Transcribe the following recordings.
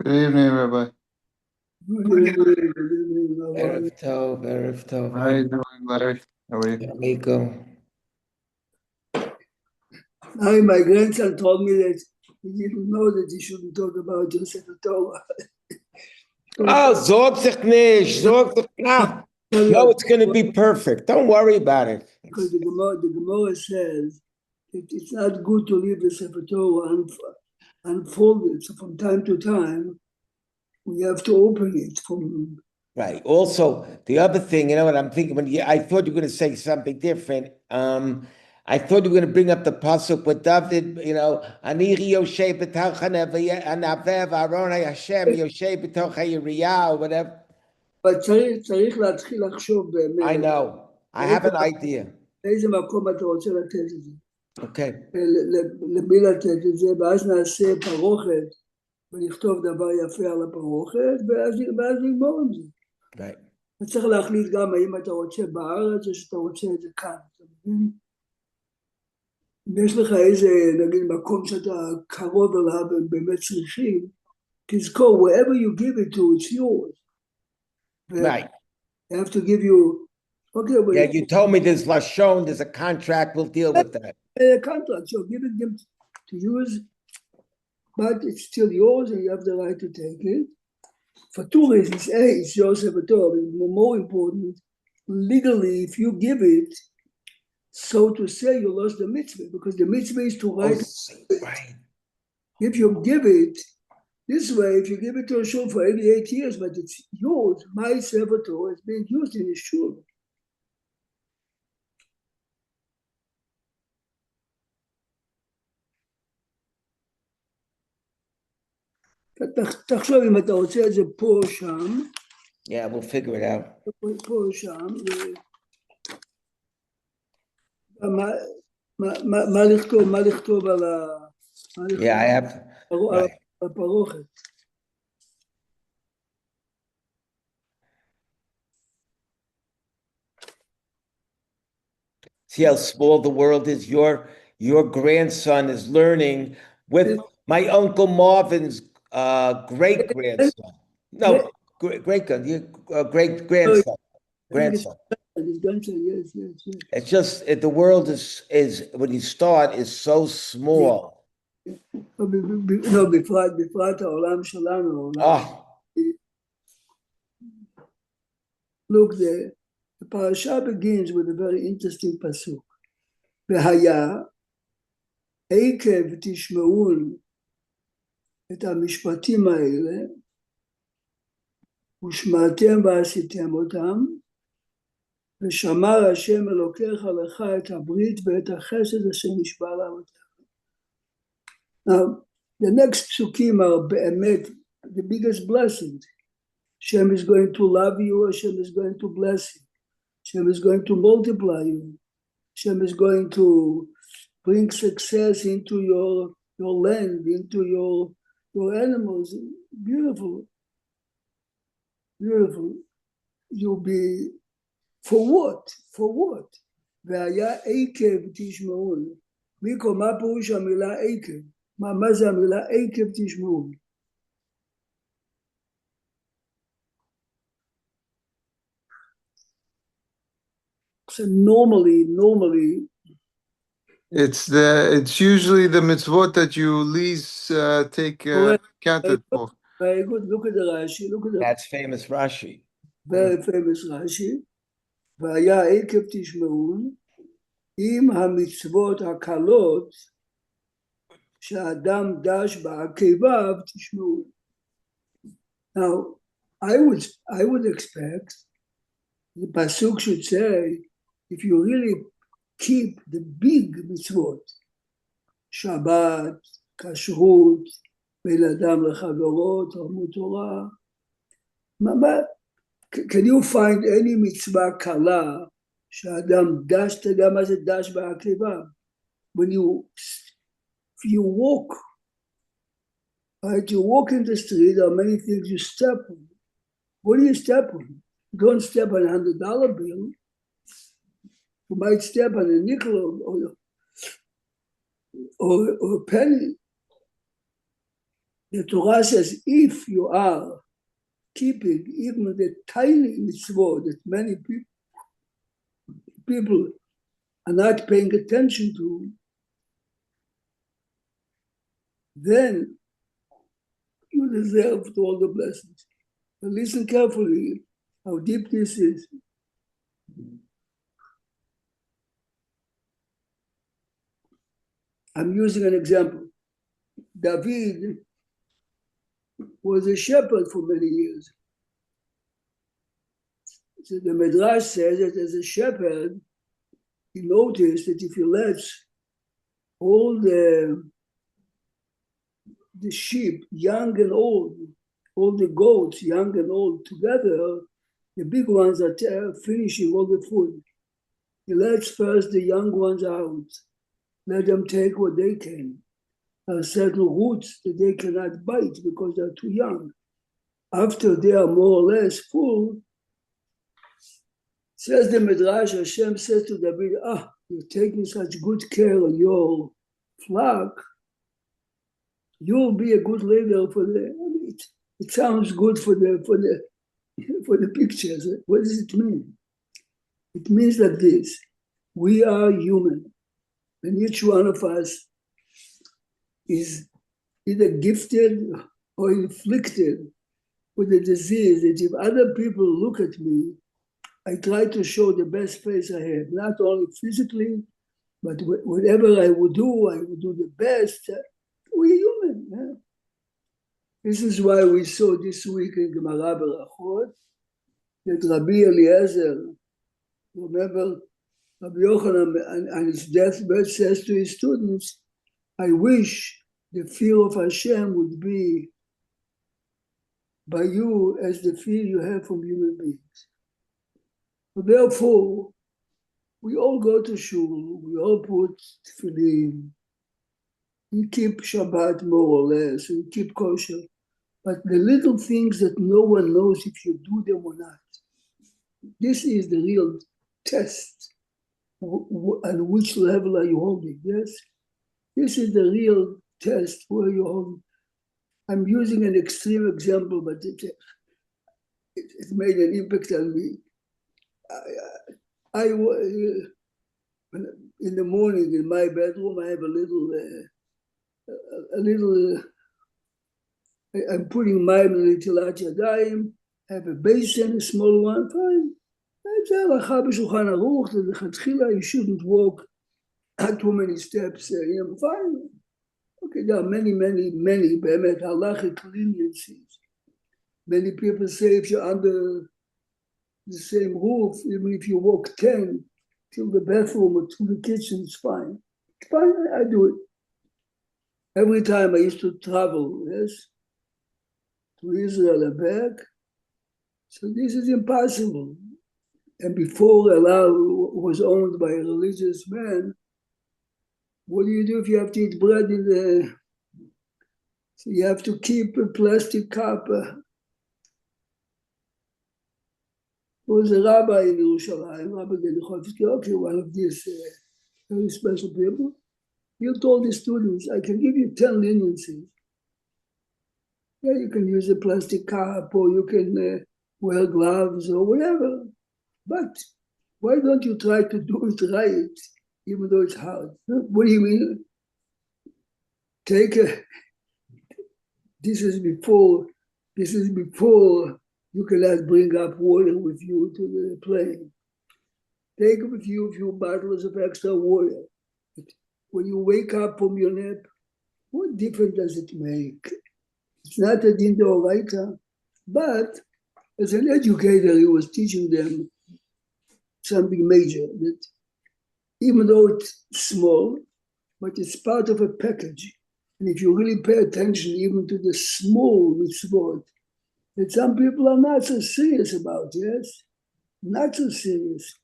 Good evening, Rabbi. Erev Tov, Erev Tov. How are you doing, Larry? How are you? Miko. My grandson told me that he didn't know that he shouldn't talk about Joseph Torah. Oh, sorg sich nicht, sorg sich not. No, it's going to be perfect. Don't worry about it. Because the Gemara says it's not good to leave the Sefer Torah unfolded. So from time to time, we have to open it from. Right. Also, the other thing, you know what I'm thinking? I thought you were going to say something different. I thought you were going to bring up the pasuk with David. You know, Aniri Yoshe b'tachaneh v'anavev Aron Hashem Yoshe b'toch Yiriyah, whatever. But צריך להתחיל לחשוב באמת. I know. I have an idea. באיזה מקום אתה רוצה לתת את זה? Okay. למי לתת את זה, ואז נעשה פרוכת, ולכתוב דבר יפה על הפרוכת, ואז נגמור עם זה. Right. אתה צריך להחליט גם האם אתה רוצה בארץ, או שאתה רוצה את זה כאן, אתה מבין? אם יש לך איזה, נגיד, מקום שאתה קרוב אליו, הם באמת צריכים, תזכור, wherever you give it to, it's yours. Right. They have to give you, okay. Yeah, you told me there's Lashon, there's a contract, we'll deal with that. A contract, so give it them to use, but it's still yours and you have the right to take it. For two reasons. A, it's your Sefer Torah, but more important, legally, if you give it, so to say, you lost the mitzvah, because the mitzvah is to write. Right. If you give it this way, if you give it to a shul for 88 years, but it's yours, my Sefer Torah is being used in a shul. תחשוב אם אתה רוצה את זה פה או שם. Yeah, we'll figure it out. פה או שם. מה לכתוב על Yeah, I have. Right. הפרוכת. See how small the world is? Your grandson is learning with my Uncle Marvin's great-grandson. No, great-grandson. Grandson. Yes. It's just, the world is when you start, is so small. No, בפרט העולם שלנו. Look, the parasha begins with a very interesting pasuk. והיה עקב תשמעון את המשפטים האלה, ושמעתם ועשיתם אותם, ושמר השם אלוקיך לך את הברית ואת החסד אשר נשבע לאבותיך. Now, the next psukim are באמת the biggest blessings. Hashem is going to love you, Hashem is going to bless you, Hashem is going to multiply you, Hashem is going to bring success into your land, into your animals. Beautiful. You'll be, for what? והיה עקב תשמעון. מיקו, מה פירוש המילה עקב? מה זה המילה עקב תשמעון? So normally it's usually the mitzvot that you least take counted for. Very good. Look at the Rashi. That's famous Rashi. Very famous Rashi. והיה עקב תשמעון עם המצוות הקלות שהאדם דש בעקביו תשמעון. Now, I would expect the pasuk should say, if you really keep the big mitzvot, Shabbat, Kashrut, בין אדם לחברו, תלמוד תורה, can you find any mitzvah קלה שהאדם דש, אתה יודע מה זה דש בעקביו? When if you walk, right, you walk in the street, there are many things you step on. What do you step on? You don't step on $100 bill. You might step on a nickel or a penny. The Torah says, if you are keeping even the tiny mitzvot that many people are not paying attention to, then you deserve all the blessings. But listen carefully how deep this is. I'm using an example. David was a shepherd for many years. So the Midrash says that as a shepherd, he noticed that if he lets all the sheep, young and old, all the goats, young and old, together, the big ones are finishing all the food. He lets first the young ones out, let them take what they can. There are certain roots that they cannot bite because they're too young. After they are more or less full, says the Midrash, Hashem says to David, you're taking such good care of your flock, you'll be a good leader for the, it sounds good for the pictures. What does it mean? It means like this: we are human, and each one of us is either gifted or inflicted with a disease that if other people look at me, I try to show the best face I have, not only physically, but whatever I would do the best. We're human. Yeah? This is why we saw this week in Gemara Berachot that Rabbi Eliezer, remember, Rabbi Yochanan on his deathbed says to his students, I wish the fear of Hashem would be by you as the fear you have from human beings. So therefore, we all go to shul, we all put tefillin, we keep Shabbat more or less, we keep kosher, but the little things that no one knows if you do them or not, this is the real test. On which level are you holding? Yes, this is the real test where you're holding. I'm using an extreme example, but it made an impact on me. I in the morning in my bedroom, I have a little. I'm putting my Netilat Yadayim. I have a basin, a small one. Fine. You shouldn't walk too many steps. Fine. Okay, there are many halachic leniencies. Many people say if you're under the same roof, even if you walk 10 till the bathroom or to the kitchen, it's fine. It's fine, I do it. Every time I used to travel, yes, to Israel and back. So this is impossible. And before Allah was owned by a religious man, what do you do if you have to eat bread in the... So you have to keep a plastic cup. There was a rabbi in Yerushalayim, Rabbi Gedechowski, okay, one of these very special people. He told his students, I can give you 10 leniencies. Yeah, you can use a plastic cup or you can wear gloves or whatever. But why don't you try to do it right, even though it's hard? What do you mean? This is before you cannot bring up water with you to the plane. Take with you a few bottles of extra water. When you wake up from your nap, what difference does it make? It's not a din d'oraita, but as an educator, he was teaching them something major, that even though it's small, but it's part of a package. And if you really pay attention even to the small mitzvot, that some people are not so serious about, yes? Not so serious.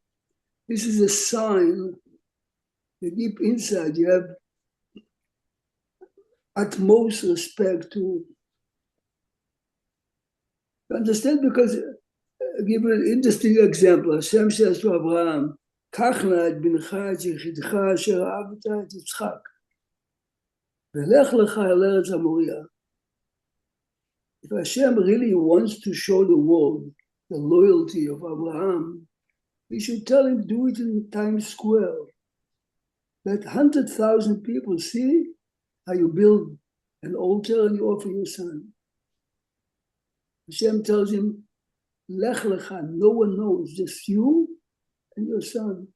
This is a sign that deep inside you have utmost respect to understand, because I'll give you an interesting example. Hashem says to Abraham, Kachna et bincha et yechidcha asher ahavta et Yitzchak, velech lecha el eretz hamoria. if Hashem really wants to show the world the loyalty of Abraham, he should tell him, do it in Times Square. Let 100,000 people see how you build an altar and you offer your son. Hashem tells him, Lech lecha, no one knows, just you and your son.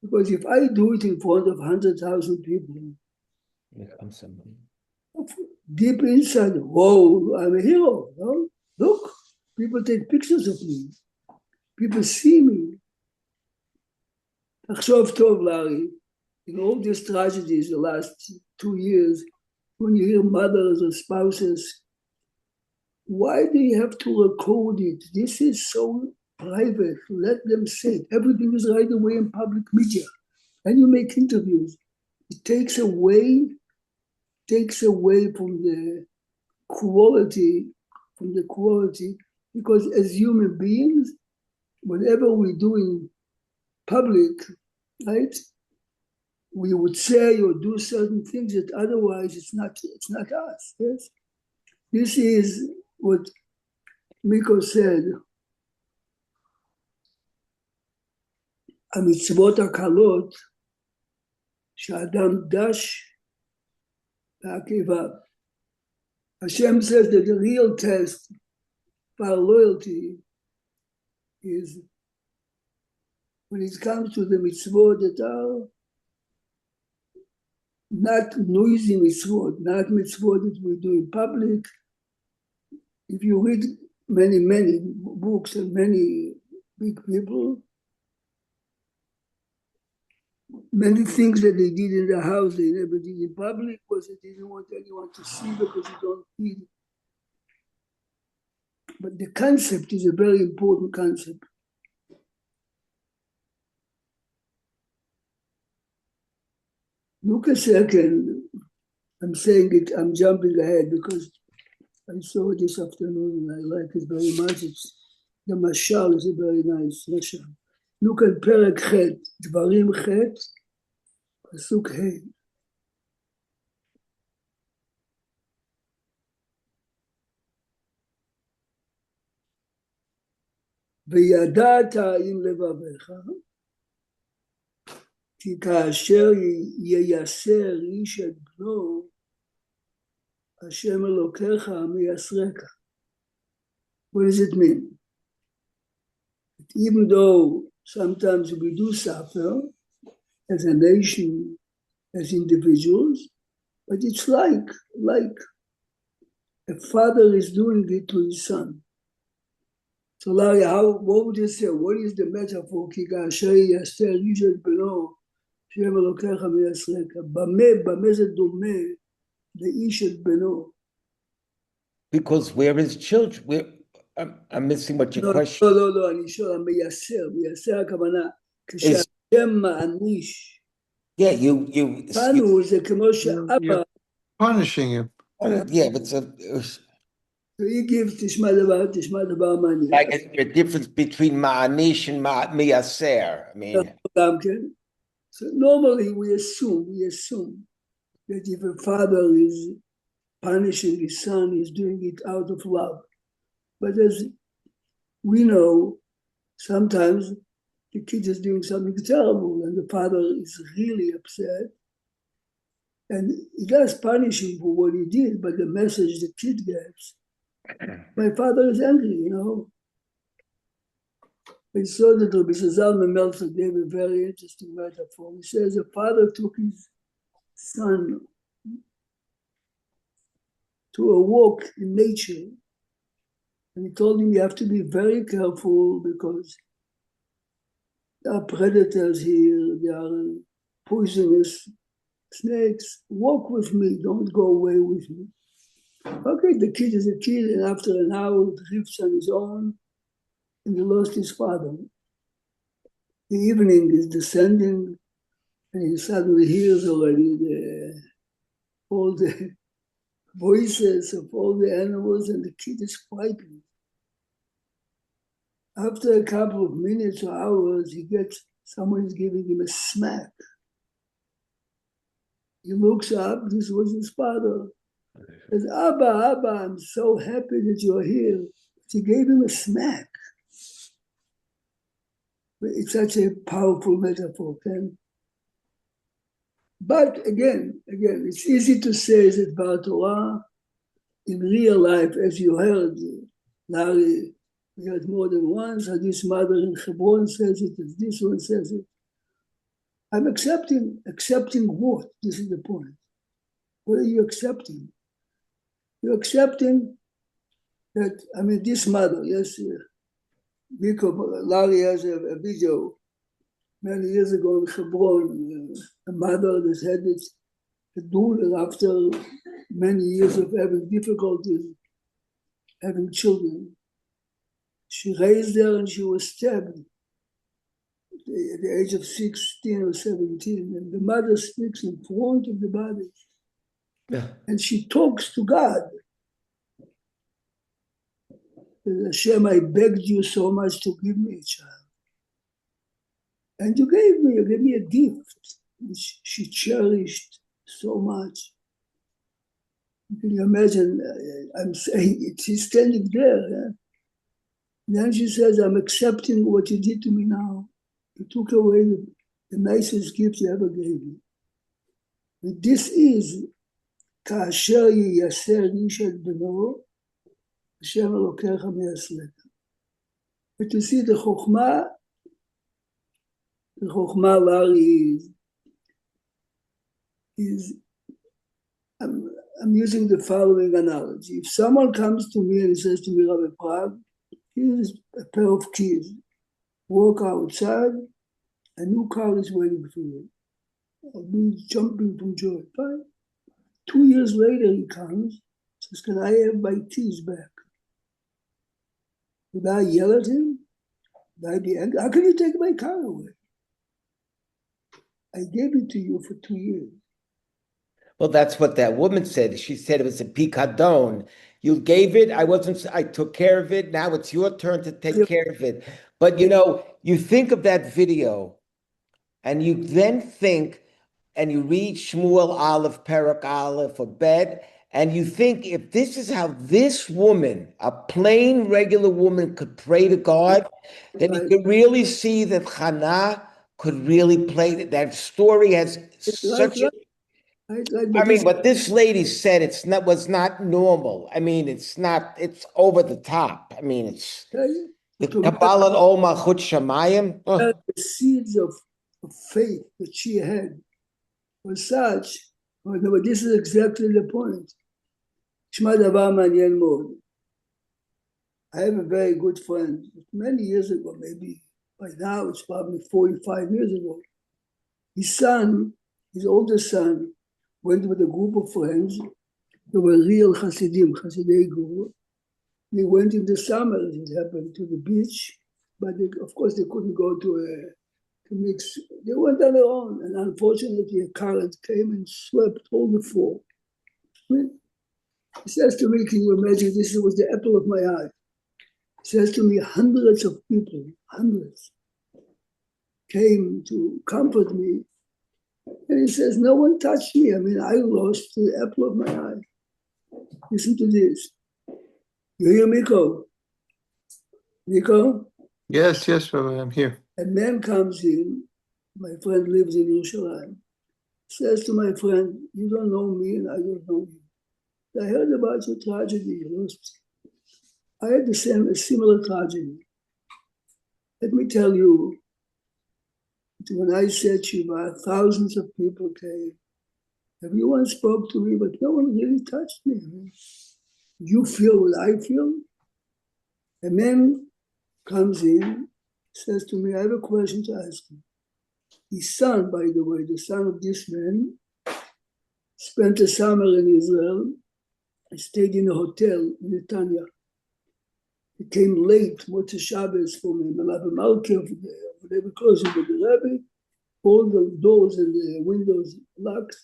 Because if I do it in front of 100,000 people, deep inside, whoa, I'm a hero. No? Look, people take pictures of me. People see me. תחשוב טוב, Larry, in all these tragedies the last 2 years, when you hear mothers or spouses, why do you have to record it? This is so private. Let them say it. Everything is right away in public media. And you make interviews. It takes away from the quality, because as human beings, whatever we do in public, right, we would say or do certain things that otherwise it's not us. Yes, this is what Miko said. המצוות הקלות שאדם דש בעקביו. Hashem says that the real test for our loyalty is when it comes to the mitzvot that are not noisy mitzvot, not mitzvot that we do in public. If you read many books and many big people, many things that they did in the house, they never did in public because they didn't want anyone to see because you don't need it. But the concept is a very important concept. Look a second, I'm saying it, I'm jumping ahead because I saw it this afternoon and I like it very much. The mashal is a very nice mashal. Look at פרק ח', דברים ח', פסוק ה'. וידעת עם לבביך, כי כאשר ייסר איש את בנו, השם אלוקיך מייסרך. What does it mean? Even though sometimes we do suffer as a nation, as individuals, but it's like a father is doing it to his son. So Larry, what would you say? What is the metaphor? כי כאשר ייסר איש את בנו, השם אלוקיך מייסרך. במה זה דומה לאיש את בנו? Because we're his children. I'm missing what your question. לא, אני שואל, מייסר הכוונה, כשהשם מעניש. Yeah, you. פנו זה כמו שאבא. Punishing him. Yeah, but so he gives תשמע דבר מעניין. like a difference between ma'anish and miyaser. I mean, so normally we assume that if a father is punishing his son, he's doing it out of love. But as we know, sometimes the kid is doing something terrible and the father is really upset. And he does punish him for what he did, but the message the kid gets, my father is angry, you know. I saw that Rabbi Zalman Meltzer gave a very interesting metaphor. He says a father took his son to a walk in nature. And he told him, you have to be very careful because there are predators here, there are poisonous snakes. Walk with me, don't go away with me. Okay, the kid is a kid, and after an hour, he drifts on his own, and he lost his father. The evening is descending, and he suddenly hears already all the voices of all the animals, and the kid is frightened. After a couple of minutes or hours, someone is giving him a smack. He looks up, this was his father. Says, Abba, I'm so happy that you're here. She gave him a smack. It's such a powerful metaphor, Ken. But again, it's easy to say that Bar Torah, in real life, as you heard, Larry, we heard more than once, how this mother in Hebron says it, as this one says it. I'm accepting what? This is the point. What are you accepting? You're accepting that, this mother, yes, Larry has a video many years ago in Hebron, a mother that had a daughter after many years of having difficulties having children. She raised her and she was stabbed at the age of 16 or 17. And the mother speaks in front of the body. Yeah. And she talks to God. Hashem, I begged you so much to give me a child. And you gave me a gift, which she cherished so much. Can you imagine? I'm saying she's standing there. Yeah? And then she says, I'm accepting what you did to me now. You took away the nicest gift you ever gave me. And this is כאשר ייסר איש את בנו, השם אלוקיך מייסרך. But you see, the Chokhmah, Larry, is I'm using the following analogy. If someone comes to me and says to me, Rabbi Prague, here's a pair of keys. Walk outside, a new car is waiting for you. I'll be jumping from joy. Fine. 2 years later, he comes, says, can I have my keys back? Would I yell at him? Would I be angry? How can you take my car away? I gave it to you for 2 years. Well, that's what that woman said. She said it was a picadon. You gave it. I took care of it. Now it's your turn to take care of it. But, you think of that video and you then think, and you read Shmuel Aleph, Perek Aleph, or Bet, and you think if this is how this woman, a plain, regular woman, could pray to God, then you can really see that Hannah could really play. That story has such a... what this lady said, was not normal. It's over the top. It's the Kabbalah Ol Malchut Shamayim. The seeds of faith that she had was such, but this is exactly the point. Shema davar ma'anyen mod. I have a very good friend, many years ago, maybe by now it's probably 45 years ago. His oldest son, went with a group of friends. They were real Hasidei group. They went in the summer, as it happened, to the beach, but of course they couldn't go to mix. They went on their own, and unfortunately a current came and swept all the floor. He says to me, can you imagine, this was the apple of my eye. He says to me, hundreds of people, came to comfort me. And he says, no one touched me. I lost the apple of my eye. Listen to this. You hear Miko? Miko? Yes, Rabbi, I'm here. A man comes in, my friend lives in Yerushalayim, says to my friend, you don't know me and I don't know you. I heard about your tragedy, you lost. I had a similar tragedy. Let me tell you, when I said Shiva, thousands of people came. Everyone spoke to me, but no one really touched me. You feel what I feel? A man comes in, says to me, I have a question to ask you. His son, by the way, the son of this man, spent the summer in Israel. He stayed in a hotel in Netanya. He came late, Motzei Shabbos for me, Malav Malkev, they were closing with the Rebbe, all the doors and the windows locked.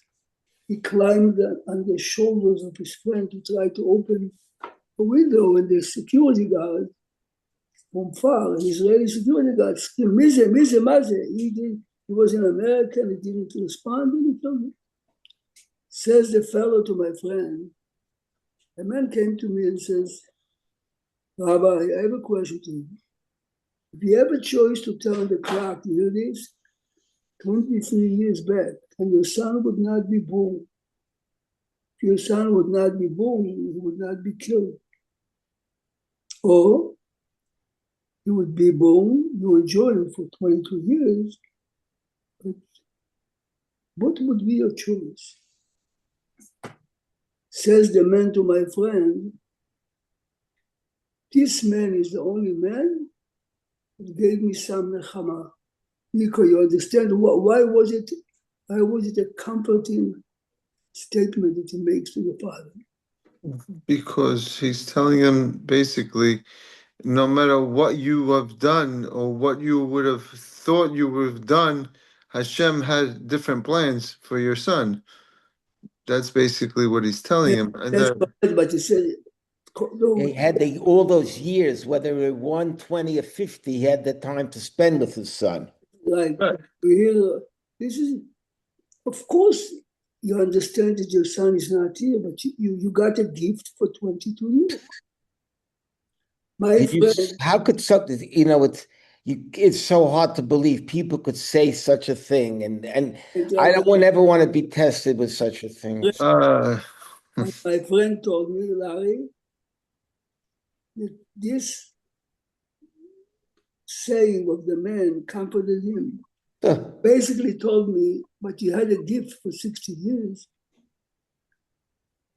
He climbed on the shoulders of his friend to try to open a window, and the security guard from far, an Israeli security guard, screamed, Mize, Maze. He was an American, he didn't respond, and he told me. Says the fellow to my friend, A man came to me and says, Rabbi, I have a question to you. If you have a choice to turn the clock, you hear this, 23 years back, and your son would not be born. If your son would not be born, he would not be killed. Or he would be born, you enjoy him for 22 years, but what would be your choice? Says the man to my friend, this man is the only man who gave me some nechama. Because you understand why was it a comforting statement that he makes to the father? Because he's telling him basically, no matter what you have done or what you would have thought you would have done, Hashem had different plans for your son. That's basically what he's telling him. And That's correct, but he said, He had all those years, whether it were 1, 20, or 50, he had the time to spend with his son. like, we hear, this is, of course, you understand that your son is not here, but you got a gift for 22 years. My friend, How could something, it's so hard to believe people could say such a thing, and I don't ever want to be tested with such a thing. My friend told me, Larry, that this saying of the man comforted him. Basically told me, but you had a gift for 60 years.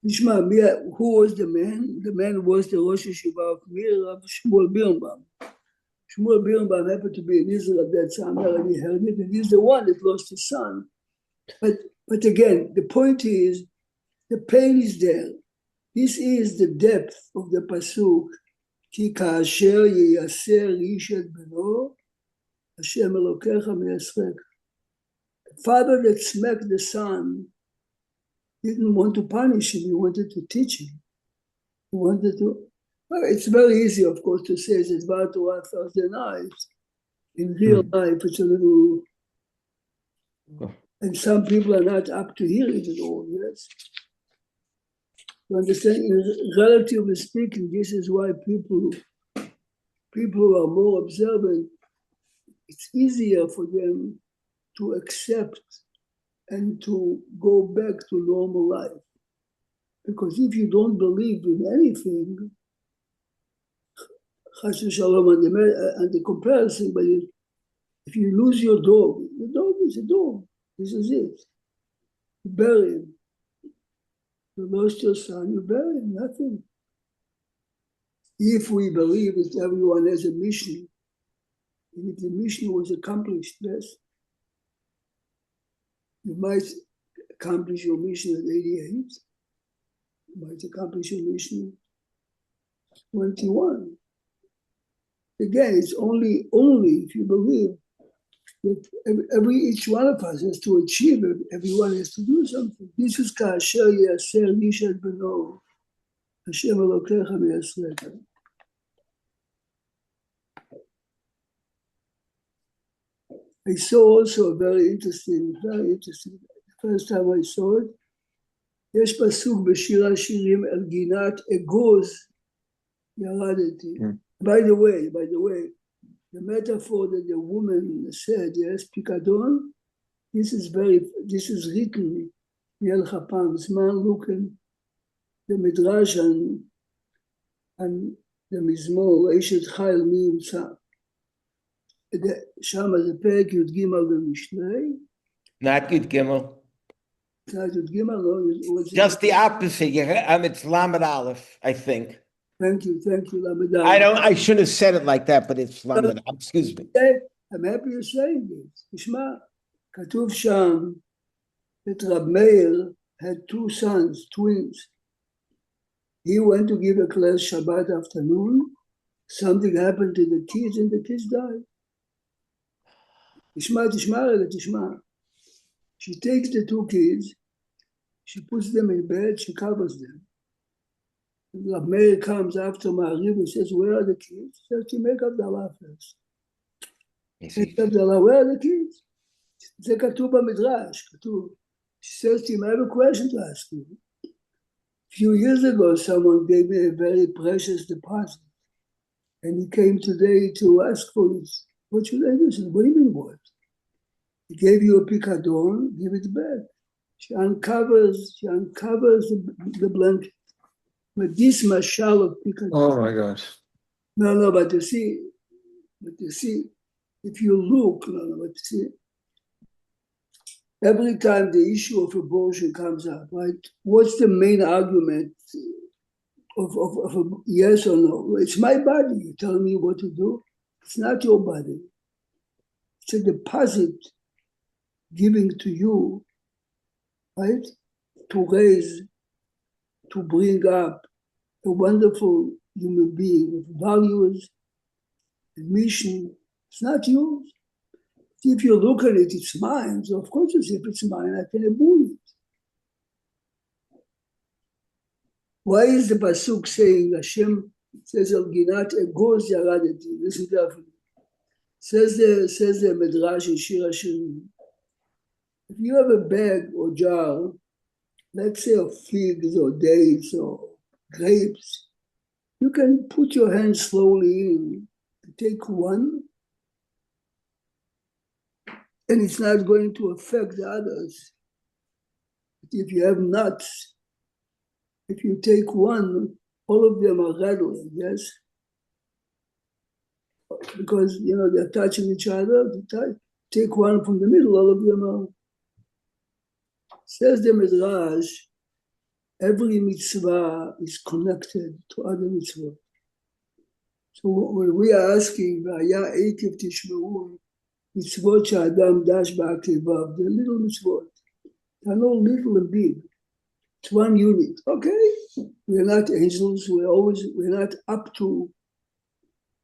Who was the man? The man was the Rosh Yeshiva of Mir, of Shmuel Birnbaum. Shmuel Birnbaum happened to be in Israel at that time, and he heard it, and he's the one that lost his son. But again, the point is, the pain is there. This is the depth of the pasuk. Ki kaasher yeyaser ish et beno, Hashem Elokecha meyasrek. The father that smacked the son didn't want to punish him, he wanted to teach him. He wanted to, well, it's very easy, of course, to say that Dvar Torah 1,000 knives. In real life, it's a little, and some people are not up to hear it at all, yes? You understand, relatively speaking, this is why people who are more observant, it's easier for them to accept and to go back to normal life. Because if you don't believe in anything, chas v'shalom and the comparison, but if you lose your dog is a dog. This is it. You bury him. You lost your son, you bury him, nothing. If we believe that everyone has a mission, and if the mission was accomplished, yes, you might accomplish your mission at 88. You might accomplish your mission at 21. Again, it's only if you believe that each one of us has to achieve it. Everyone has to do something. This is kaasher yeyaser ish et beno, Hashem Elokecha meyasrek. I saw also very interesting. The first time I saw it, יש פסוק בשיר השירים אל גינת אגוז ירדתי. By the way, the metaphor that the woman said, yes, פיקדון, this is written, יהיה לך פעם זמן לוקן, the midrash and the מזמור, אשת חיל מי ימצא. שם זה פרק י"ג במשלי. Not Yud Gimel. Not Yud Gimel, no. Just the opposite. It's Lamed Aleph, I think. Thank you, Lamed Aleph. I shouldn't have said it like that, but it's Lamed. Excuse me. I'm happy you're saying this. תשמע, כתוב שם that Rab Meir had 2 sons, twins. He went to give a class Shabbat afternoon. Something happened to the kids and the kids died. תשמע. She takes the 2 kids, she puts them in bed, she covers them. And Rab Meir comes after Ma'ariv and says, where are the kids? She says, to make up the law first. Make up the law, where are the kids? זה כתוב במדרש, כתוב. She says to him, I have a question to ask you. few years ago, someone gave me a very precious deposit. And he came today to ask for it. What should I do? I said, what do you mean what? He gave you a picador, give it back. She uncovers the blanket. But this mashal of picador. Oh my gosh. No, but you see, if you look, but you see, every time the issue of abortion comes up, right? What's the main argument of a yes or no? It's my body. You tell me what to do. It's not your body. It's a deposit giving to you, right? To raise, to bring up a wonderful human being with values and mission. It's not yours. If you look at it, it's mine. So of course, if it's mine, I can abort it. Why is the pasuk saying Hashem says Al Ginat Egoz Yaradeti? Listen carefully. Says the Midrash in Shir Hashirim. If you have a bag or jar, let's say of figs or dates or grapes, you can put your hand slowly in and take one, and it's not going to affect the others. But if you have nuts, if you take one, all of them are rattling, yes? Because, they're touching each other. Take one from the middle, all of them are. Says the Midrash, every mitzvah is connected to other mitzvot. So when we are asking, V'aya eikev tishmeru, mitzvot she'adam dash ba'akevav, they're little mitzvot. They're not little and big. It's one unit. Okay, we're not angels. We're not up to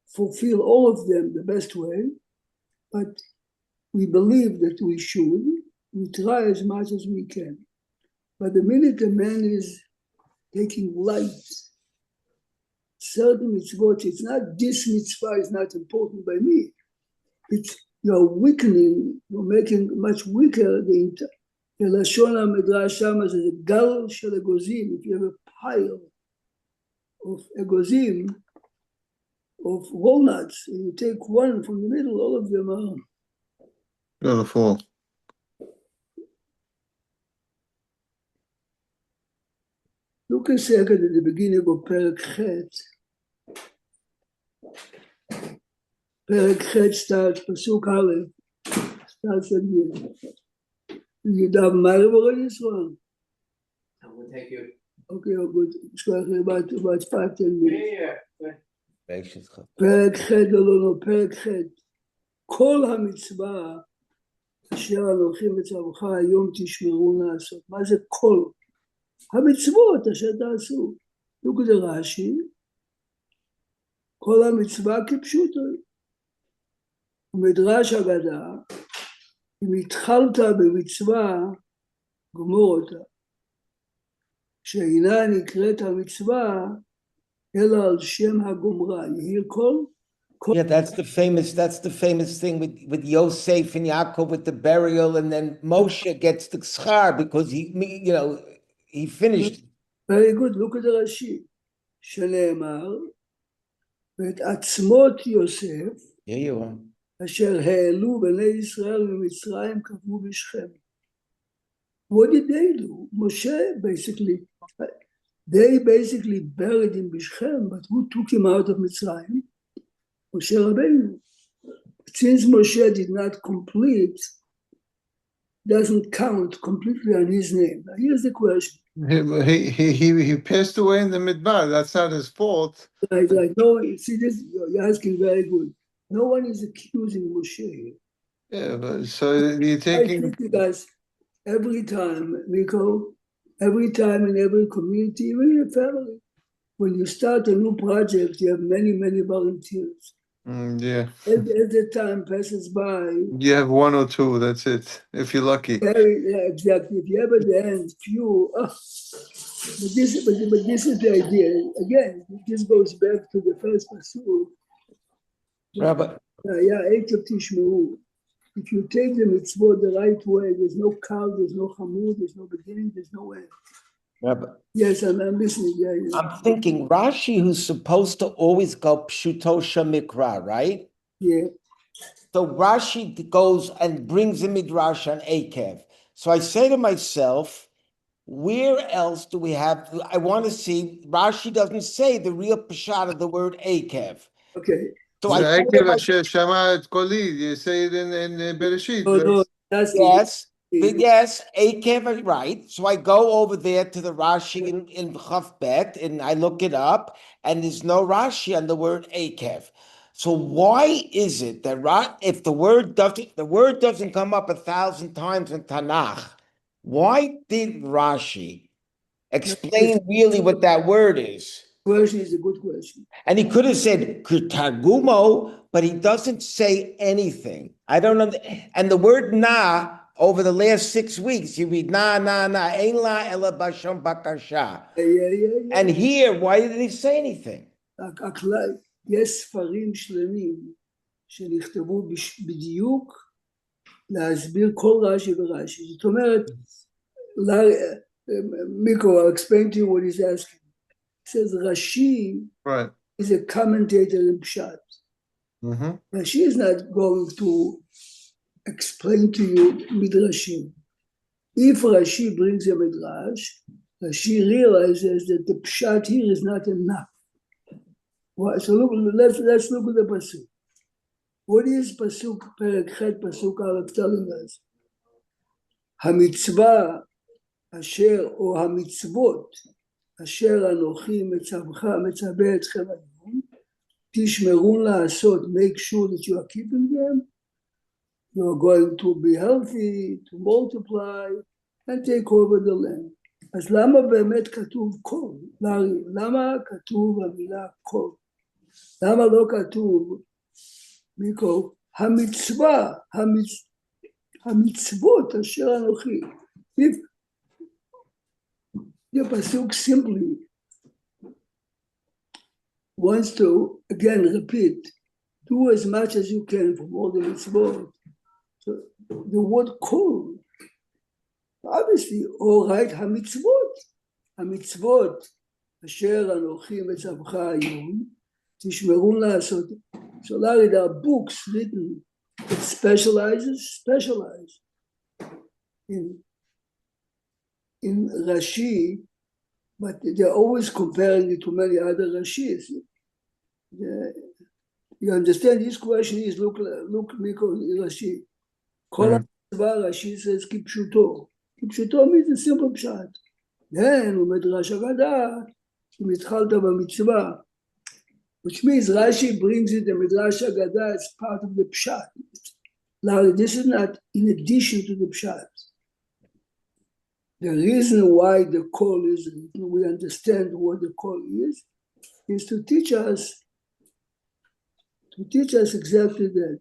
fulfill all of them the best way, but we believe that we should. We try as much as we can. But the minute a man is taking light, certain mitzvot, it's not this mitzvah is not important by me. It's you're weakening, you're making much weaker the Lashon HaMidrash Shama says, a gal shel egozim. If you have a pile of egozim, of walnuts, and you take one from the middle, all of them are Gonna fall. Look a second at the beginning of Perek Chet. Perek Chet starts, Pasuk Aleph, starts again. You have Ma'ariv already, Yisrael? I will take you. Okay, good. It's about 5-10 minutes. Yeah. פרק ח' לא, פרק ח' כל המצווה אשר אנוכי מצווך היום תשמרו לעשות. מה זה כל? המצוות אשר תעשו. look at the Rashi. כל המצווה כפשוטו. ומדרש אגדה, אם התחלת במצווה, גמור אותה. שאינה נקראת המצווה, אלא על שם הגומרה. You hear כל? Yeah, that's the famous thing with Yosef and Yaakov with the burial, and then Moshe gets the schar because he finished. Very good, look at the Rashi. שנאמר, ואת עצמות יוסף, Here you are. אשר העלו בני ישראל ממצרים קברו בשכם. What did they do? Moshe they basically buried him בשכם, but who took him out of Mitzrayim? Moshe Rabbeinu. Since Moshe did not complete, doesn't count completely on his name. Now here's the question. He passed away in the Midbar. That's not his fault. Like no, see this, you're asking very good. No one is accusing Moshe here. Yeah, but so you're taking. I think because every time, Miko, every time in every community, even in a family, when you start a new project, you have many, many volunteers. Yeah. As the time passes by, You have one or two, that's it, if you're lucky. yeah, exactly. If you have at the end few, but this is the idea. Again, this goes back to the first pasuk. Rabbi. If you take the mitzvot the right way, there's no kal, there's no chamur, there's no beginning, there's no end. Yes, I'm listening. Yeah, yeah. I'm thinking Rashi, who's supposed to always go Pshuto Shamikra, right? Yeah. So Rashi goes and brings a midrash on Akev. So I say to myself, where else do we have? I want to see. Rashi doesn't say the real pshat of the word Akev. Okay. So I say to Akev myself, asher shama et koli. You say it in Bereshit, No, right? that's yes, but yes, Akev, right. So I go over there to the Rashi in Chaf Bet, and I look it up, and there's no Rashi on the word Akev. So why is it that if the word doesn't come up 1,000 times in Tanakh, why did Rashi explain really what that word is? question is a good question. And he could have said Targumo, but he doesn't say anything. I don't know. And the word na, over the last 6 weeks, you read na, ein la ela basham bakasha. Yeah. And here, why didn't he say anything? הכלל, יש ספרים שלמים שנכתבו בדיוק להסביר כל רש"י ורש"י. זאת אומרת, Miko, I'll explain to you what he's asking. He says Rashi Right. is a commentator in Pshat. Mm-hmm. Rashi is not going to explain to you Midrashim. If Rashi brings a Midrash, Rashi realizes that the Pshat here is not enough. So let's look at the Pasuk. What is Pasuk, Perek Chet, Pasuk Aleph telling us? המצווה אשר, או המצוות, אשר אנוכי מצווה אתכם היום, תשמרו לעשות, make sure that you are keeping them, you are going to be healthy, to multiply, and take over the land. אז למה באמת כתוב כל? למה כתוב המילה כל? למה לא כתוב, מיקו, המצווה, המצוות אשר אנוכי? If the pasuk simply wants to again repeat, do as much as you can from all the mitzvot. So the word kol, obviously, all right, המצוות אשר אנוכי מצווך היום, תשמרו לעשות. So Larry, there are books written that specialize in Rashi, but they're always comparing it to many other Rashis. You understand? This question is look, Miko, Rashi. Kol Rashi says kipshuto. Kipshuto means a simple pshat. Then Umedrash Agada, Mitchalta b'mitzvah, which means Rashi brings it the Midrash Agada as part of the pshat. Now this is not in addition to the pshat. The reason why the call is written, we understand what the call is to teach us exactly that.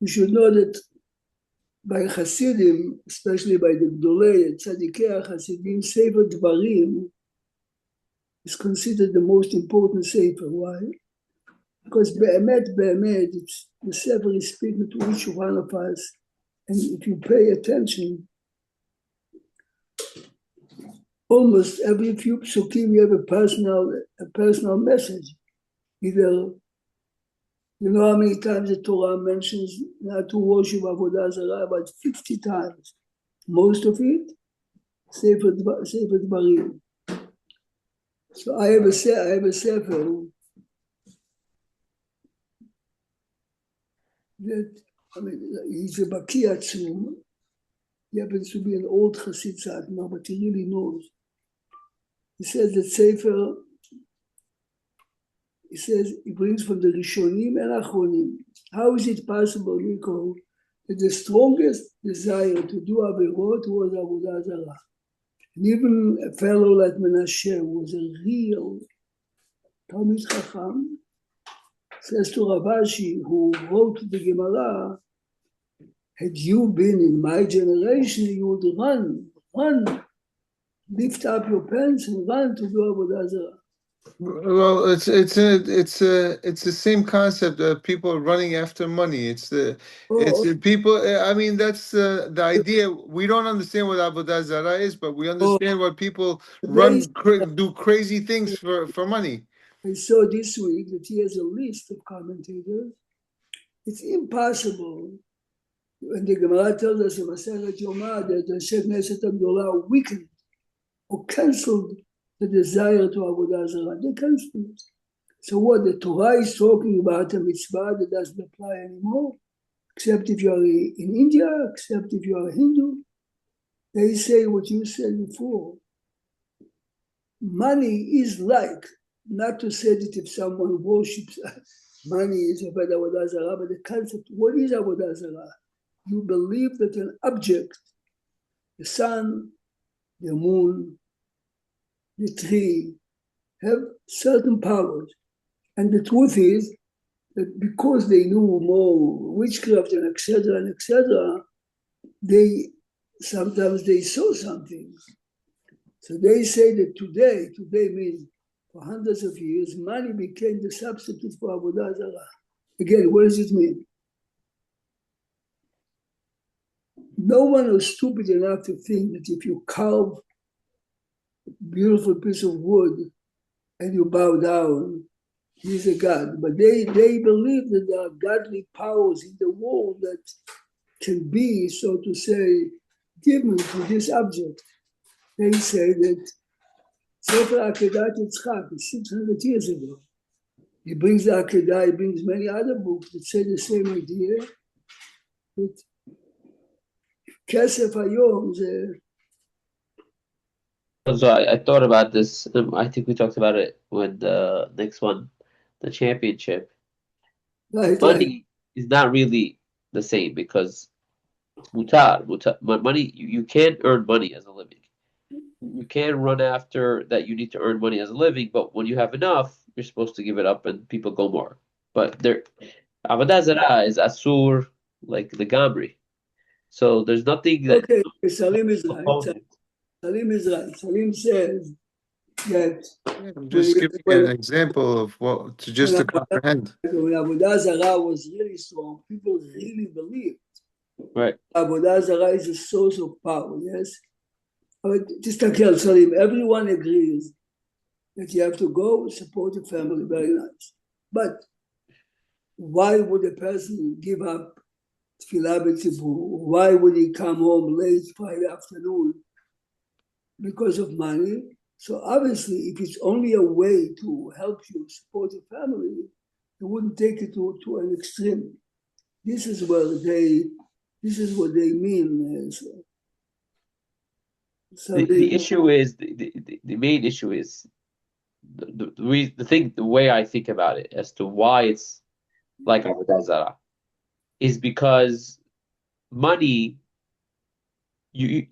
You should know that by Hasidim, especially by the Gdolei and Tzadikei Hasidim, Sefer Dvarim is considered the most important Sefer. Why? Because Be'emet, it's the Sefer is speaking to each one of us, and if you pay attention, almost every few psukim you have a personal message. Either, you know how many times the Torah mentions not to worship Avodah Zarah, about 50 times. Most of it, Sefer Dvarim. So I have a Sefer that, he's a Baki Atzum. He happens to be an old Chassid Satmar, but he really knows. He says that Sefer, he brings from the Rishonim and Achronim. How is it possible, Nico, that the strongest desire to do Averot was Avodah Zarah? And even a fellow like Menashe was a real Talmid Chacham, says to Ravashi, who wrote the Gemara, had you been in my generation, you would run, lift up your pants and run to do Avodah Zarah. Well, it's the same concept of people running after money. It's Oh, the people. I mean, that's the idea. We don't understand what avodah zarah is, but we oh, understand what people they, do crazy things for money. I saw this week that he has a list of commentators. It's impossible. And the Gemara tells us in Masechet Yomah that the Sheikh Knesset Abdullah weakened or cancelled the desire to avodah zarah. They cancelled it. So what the Torah is talking about a mitzvah that doesn't apply anymore, except if you are in India, except if you are a Hindu. They say what you said before. Money is like, not to say that if someone worships money is about avodah zarah, but the concept, what is avodah zarah? You believe that an object, the sun, the moon, the tree, have certain powers. And the truth is that because they knew more witchcraft and etc., they sometimes they saw something. So they say that today means for hundreds of years, money became the substitute for avodah zarah. Again, what does it mean? No one was stupid enough to think that if you carve a beautiful piece of wood and you bow down, he's a god. But they believe that there are godly powers in the world that can be, so to say, given to this object. They say that Sefer Akedat Yitzchak is 600 years ago. He brings the Akedah, he brings many other books that say the same idea. That Kesef Hayom, So I thought about this. I think we talked about it with the next one, the championship. right. Money is not really the same because money, you can't earn money as a living. You can run after that. You need to earn money as a living, but when you have enough, you're supposed to give it up, and people go more. But avodah zarah is asur like the gamri. So there's nothing that Okay, Salim is right. opponent. Salim is right. Salim says that Yeah, I'm just giving an example of what to when just to comprehend. Avodah Zarah was really strong, people really believed Right. Avodah Zarah is a source of power, yes? תסתכל, Salim, everyone agrees that you have to go support your family, very nice. But why would a person give up tefillah b'tzibur? Why would he come home late Friday afternoon because of money? So obviously, if it's only a way to help you support your family, you wouldn't take it to an extreme. This is what they mean. So The issue is the main issue is the way I think about it as to why it's like avodah zarah is because money you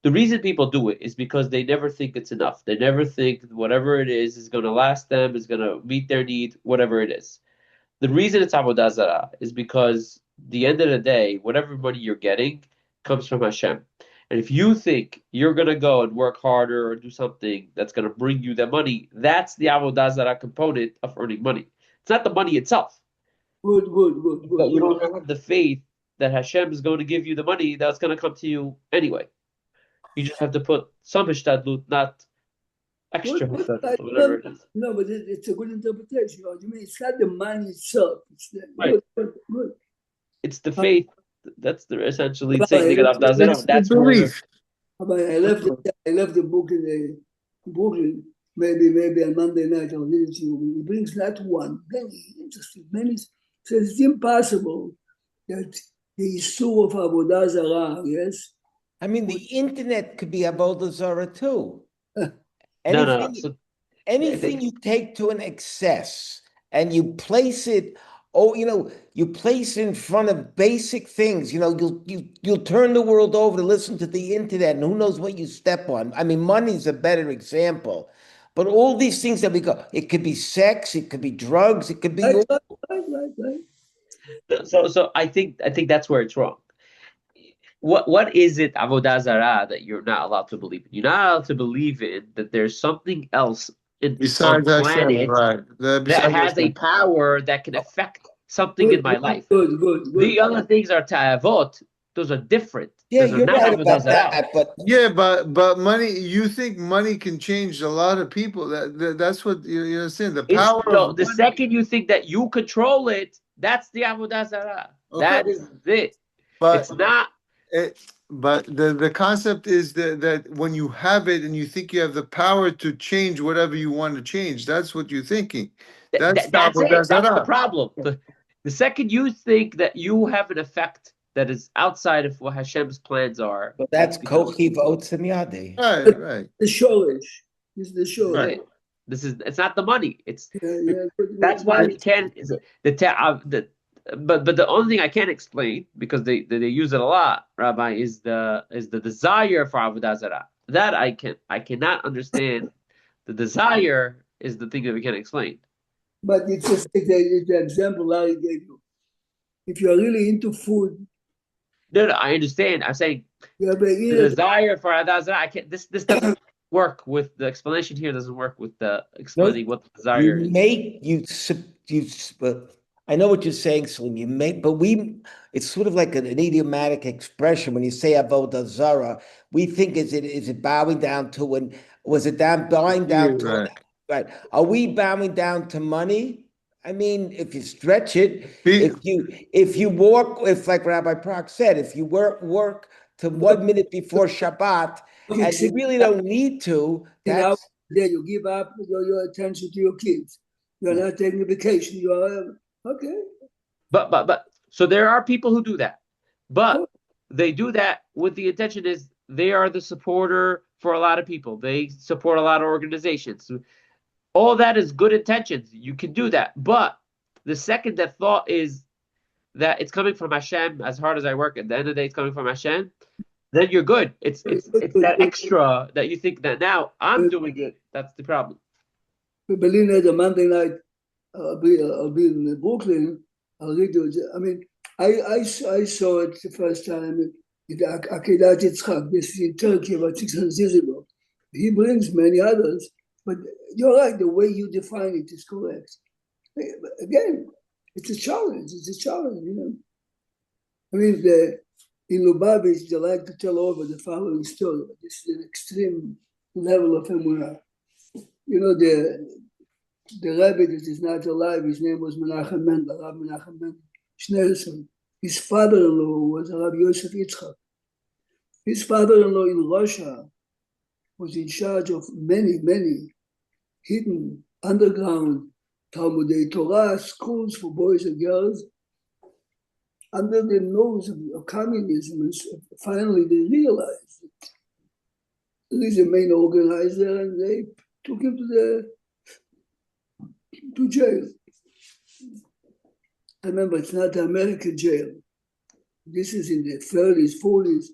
the reason people do it is because they never think it's enough. They never think whatever it is going to last them, is going to meet their need, whatever it is. The reason it's avodah zarah is because the end of the day, whatever money you're getting comes from Hashem. And if you think you're gonna go and work harder or do something that's gonna bring you that money, that's the avodah zarah component of earning money. It's not the money itself. good. But you don't have the faith that Hashem is going to give you the money that's going to come to you anyway. You just have to put some hishtadlut, not extra hishtadlut, whatever it is. No, but it's a good interpretation. You know what you mean? It's not the money itself. It's Right. Good. It's the faith. That's essentially the But same thing as avodah zarah. It's the That's where belief. I left the book in Brooklyn. Maybe on Monday night I'll read it to you. He brings not one, many interesting, many. So it's impossible that the issue of avodah zarah, yes. I mean, the internet could be avodah zarah too. no. Anything, So anything you take to an excess and you place it, you place it in front of basic things. You'll turn the world over to listen to the internet, and who knows what you step on. I mean, money's a better example, but all these things that we go, it could be sex, it could be drugs, it could be. Right. so I think that's where it's wrong. What is it avodah zarah that you're not allowed to believe in? You're not allowed to believe in that there's something else on Besides Hashem, planet right? that Besides has a Hashem. power that can affect something in my life. Good. The other things are ta'avot. Those are different. Yeah, Those are you're not right avodah about zarah. that, but Yeah, but money. You think money can change a lot of people? That's what you're saying. The It's power no. of The money. second you think that you control it, that's the avodah zarah. Okay. That is it. But It's not. but the concept is that when you have it and you think you have the power to change whatever you want to change, that's what you're thinking. That's That's it. That's the Avodah problem. The second you think that you have an effect that is outside of what Hashem's plans are, that's becomes- Kochi votes in Yadi. Right. The shorish. This is the this is shorish. it. This is. It's not the money. It's. Yeah. That's why we can't. But the only thing I can't explain, because they use it a lot, Rabbi, is the desire for avodah zarah. That I cannot understand. The desire is the thing that we can explain. But it's just the example Larry gave you. If you're really into food, No, I understand. I'm saying you have a the desire for avodah zarah. I can't. This doesn't work with the explanation here. Doesn't work with the explaining what the desire You is. make I know what you're saying, Salim. You make, but it's sort of like an idiomatic expression when you say avodah zara. We think is it bowing down to and was it bowing down to Right. right? Are we bowing down to money? I mean, if you stretch it, if you work, if like Rabbi Prock said, if you work to 1 minute before Shabbat and you really don't need to, that's then you give up your attention to your kids. You're not taking a vacation. You are okay. But so there are people who do that, but they do that with the intention is they are the supporter for a lot of people. They support a lot of organizations. All that is good intentions. You can do that, but the second that thought is that it's coming from Hashem, as hard as I work, at the end of the day, it's coming from Hashem. Then you're good. It's that extra that you think that now I'm doing it. That's the problem. Berlin had a Monday night. I'll be in Brooklyn. I'll read you. I mean, I saw it the first time in Akedat Yitzchak. This is in Turkey about 600 years ago. He brings many others, but you're right. The way you define it is correct. Again, it's a challenge. You know. I mean, in Lubavitch, they like to tell over the following story. This is an extreme level of emunah. You know, the Rebbe that is not alive, his name was Menachem Mendel, Rav Menachem Mendel Schneerson. His father-in-law was Rav Yosef Yitzchak. His father-in-law in Russia was in charge of many hidden underground Talmudei Torah schools for boys and girls under the nose of communism. And finally, they realized that he's the main organizer, and they took him to jail. I remember it's not the American jail. This is in the 30s, 40s.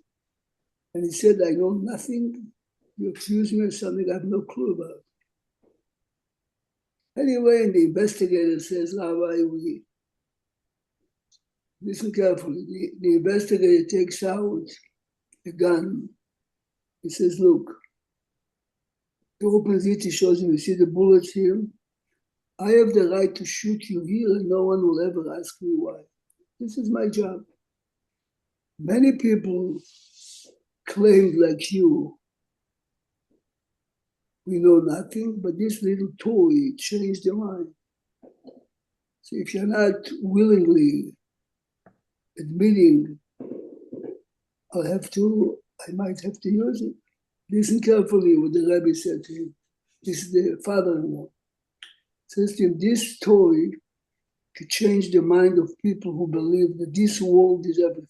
And he said, I know nothing. You accuse me of something I have no clue about. Anyway, and the investigator says, Rabbi, listen carefully. The investigator takes out a gun. He says, look, he opens it, he shows him, you see the bullets here? I have the right to shoot you here and no one will ever ask me why. This is my job. Many people claimed like you, we know nothing, but this little toy changed their mind. So if you're not willingly admitting, I might have to use it. Listen carefully what the Rebbe said to him. This is the father-in-law. Says to him, this toy could change the mind of people who believe that this world is everything.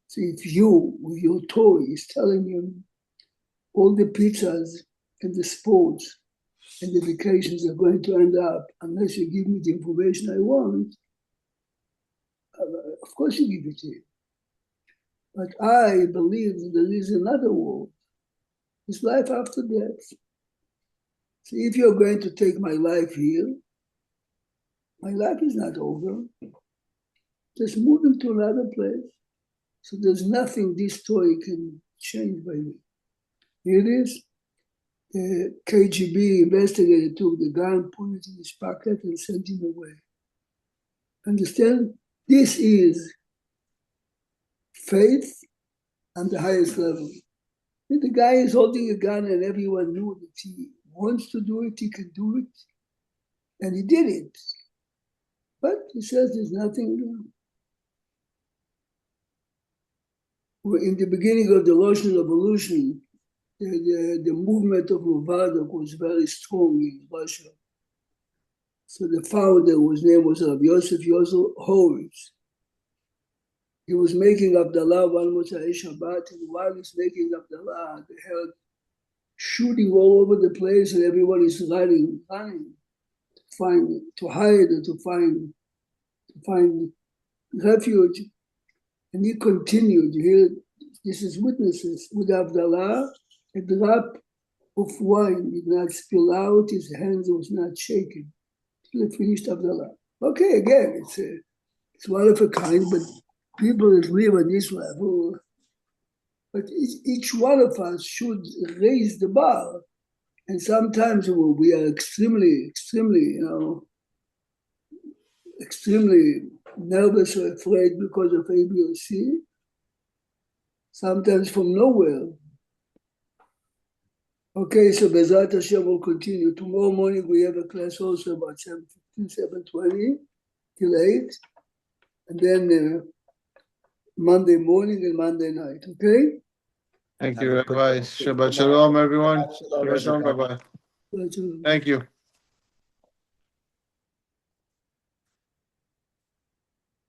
So if you, with your toy, is telling him all the pizzas and the sports and the vacations are going to end up unless you give me the information I want, of course you give it to him. But I believe that there is another world. It's life after death. So if you're going to take my life here, my life is not over. Just move into another place. So there's nothing this toy can change by me. Here it is. the KGB investigator took the gun, put it in his pocket, and sent him away. Understand? This is faith on the highest level. If the guy is holding a gun and everyone knew that he wants to do it, he can do it, and he did it. But he says there's nothing. In the beginning of the Russian Revolution, the movement of Muvadok was very strong in Russia. So the founder, whose name was Rabbi Yosef Horowitz, he was making Abdallah one Motzei Shabbat, and while he's making Abdallah, they heard shooting all over the place, and everyone is running to hide and to find refuge. And he continued. Here, this is witnesses with Abdallah. A drop of wine did not spill out. His hands was not shaken. He finished Abdallah. Okay, again, it's one of a kind, but people that live at this level, but each one of us should raise the bar. And sometimes we are extremely, extremely nervous or afraid because of A, B, or C. Sometimes from nowhere. Okay, so Bezrat Hashem will continue. Tomorrow morning we have a class also about 7:15, 7:20 till 8. And then Monday morning and Monday night, okay? Thank you, Rabbi. Shabbat Shalom, everyone. Shabbat Shalom, Rabbi. Thank you.